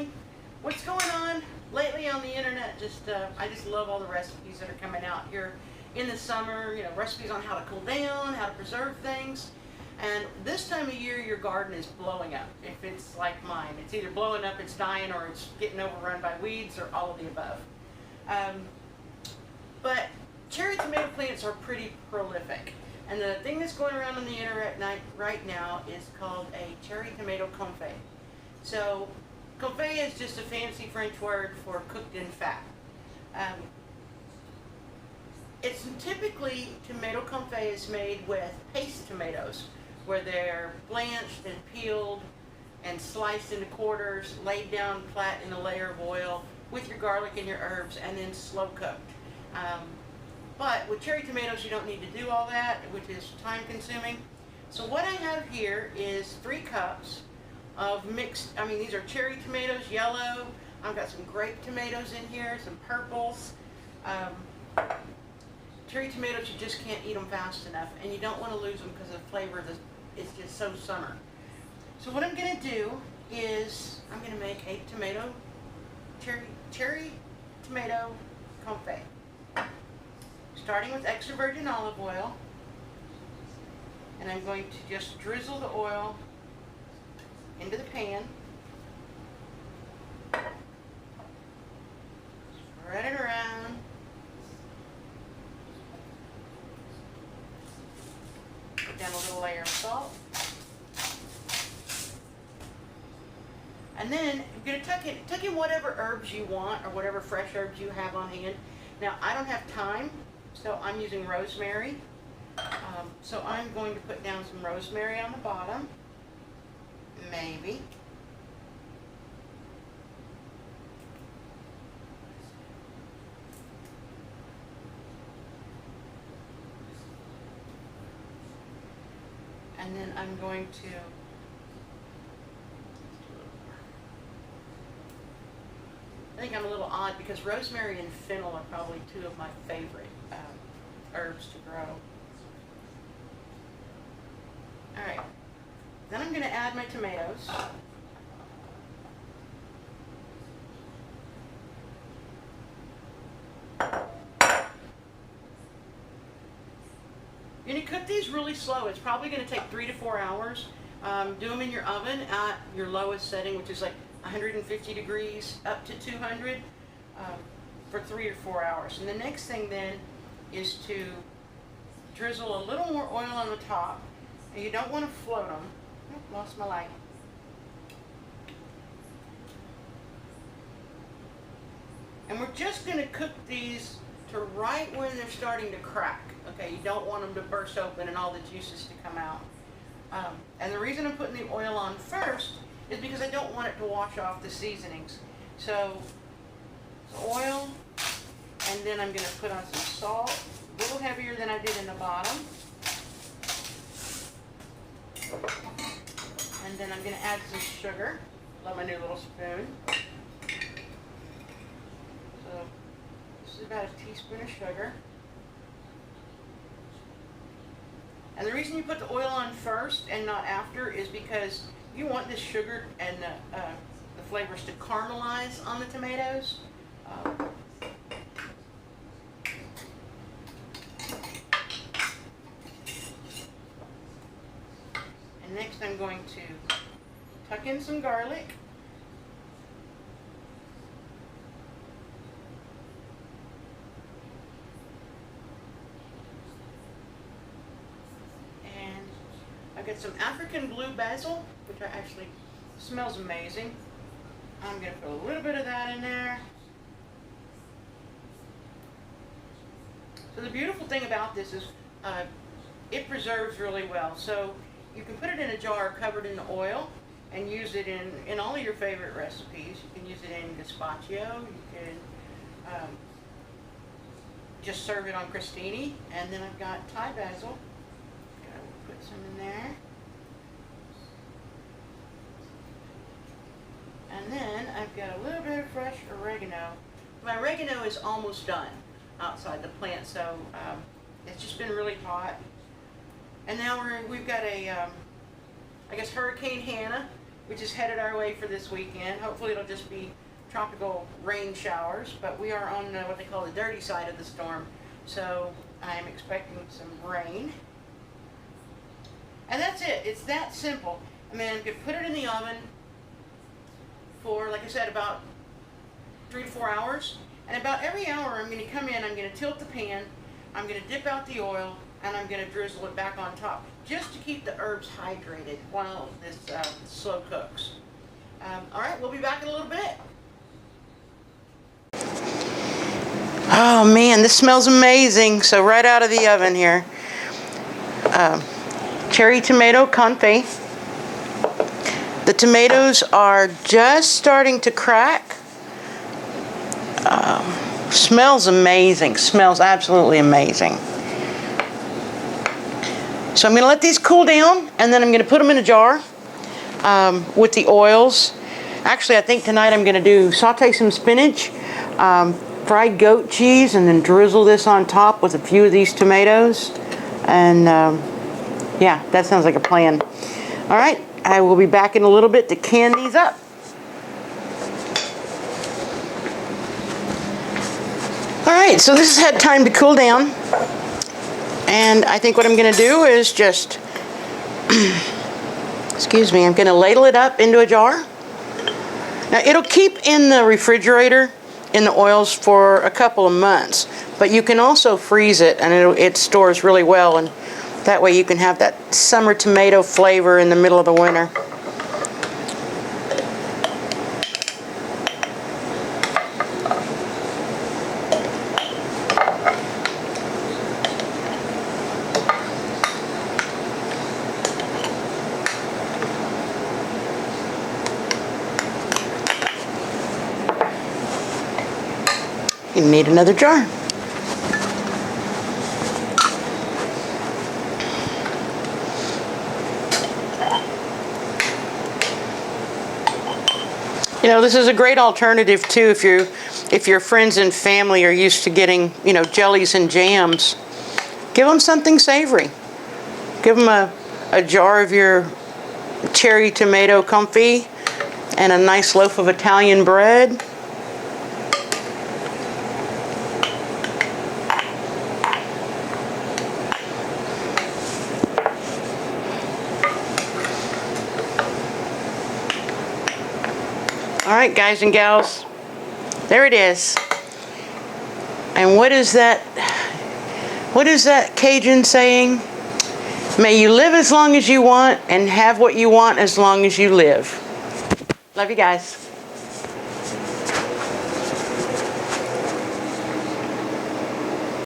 everybody. What's going on lately on the internet? I just love all the recipes that are coming out here in the summer. You know, recipes on how to cool down, how to preserve things. And this time of year, your garden is blowing up. If it's like mine, it's either blowing up, it's dying, or it's getting overrun by weeds, or all of the above. But cherry tomato plants are pretty prolific. And the thing that's going around on the internet right now is called a cherry tomato confit. So, confit is just a fancy French word for cooked in fat. It's typically, tomato confit is made with paste tomatoes, where they're blanched and peeled and sliced into quarters, laid down flat in a layer of oil with your garlic and your herbs, and then slow cooked. But with cherry tomatoes, you don't need to do all that, which is time consuming. So what I have here is 3 cups of mixed, these are cherry tomatoes, yellow. I've got some grape tomatoes in here, some purples. Cherry tomatoes, you just can't eat them fast enough, and you don't want to lose them because the flavor is just so summer. So what I'm going to do is I'm going to make a cherry tomato confit. Starting with extra virgin olive oil, and I'm going to just drizzle the oil into the pan, spread it around, put down a little layer of salt, and then I'm going to tuck in whatever herbs you want, or whatever fresh herbs you have on hand. Now, I don't have thyme, so I'm using rosemary. So I'm going to put down some rosemary on the bottom, maybe. And then I'm going to I think I'm a little odd because rosemary and fennel are probably 2 of my favorite herbs to grow. Alright, then I'm going to add my tomatoes. You're going to cook these really slow. It's probably going to take 3 to 4 hours. Do them in your oven at your lowest setting, which is like 150 degrees up to 200 for 3 or 4 hours. And the next thing then is to drizzle a little more oil on the top. And you don't want to float them. Oh, lost my light. And we're just going to cook these to right when they're starting to crack. Okay, you don't want them to burst open and all the juices to come out. And the reason I'm putting the oil on first is because I don't want it to wash off the seasonings. So, oil, and then I'm going to put on some salt, a little heavier than I did in the bottom. And then I'm going to add some sugar. Love my new little spoon. So, this is about a teaspoon of sugar. And the reason you put the oil on first and not after is because you want the sugar and the flavors to caramelize on the tomatoes. And next I'm going to tuck in some garlic. And I've got some African blue basil, which actually smells amazing. I'm going to put a little bit of that in there. So the beautiful thing about this is it preserves really well. So you can put it in a jar covered in oil and use it in all of your favorite recipes. You can use it in gazpacho. You can just serve it on crostini. And then I've got Thai basil. Put some in there. And then I've got a little bit of fresh oregano. My oregano is almost done outside the plant, so it's just been really hot. And now we've got a, I guess Hurricane Hannah which is headed our way for this weekend. Hopefully it'll just be tropical rain showers, but we are on what they call the dirty side of the storm. So I'm expecting some rain. And that's it. It's that simple. I mean, I'm going to put it in the oven for, like I said, about 3 to 4 hours. And about every hour I'm going to come in, I'm going to tilt the pan, I'm going to dip out the oil, and I'm going to drizzle it back on top, just to keep the herbs hydrated while this slow cooks. All right, we'll be back in a little bit. Oh man, this smells amazing. So right out of the oven here. Cherry tomato confit. The tomatoes are just starting to crack. Smells amazing. Smells absolutely amazing. So I'm going to let these cool down, and then I'm going to put them in a jar with the oils. Actually, I think tonight I'm going to do saute some spinach, fried goat cheese, and then drizzle this on top with a few of these tomatoes. And yeah, that sounds like a plan. All right, I will be back in a little bit to can these up. All right, so this has had time to cool down. And I think what I'm going to do is just, excuse me, I'm going to ladle it up into a jar. Now, it'll keep in the refrigerator in the oils for a couple of months, but you can also freeze it, and it stores really well, and that way you can have that summer tomato flavor in the middle of the winter. You need another jar. You know, this is a great alternative too if your friends and family are used to getting, you know, jellies and jams. Give them something savory. Give them a jar of your cherry tomato confit and a nice loaf of Italian bread. All right, guys and gals, there it is. And what is that Cajun saying? May you live as long as you want and have what you want as long as you live. Love you guys.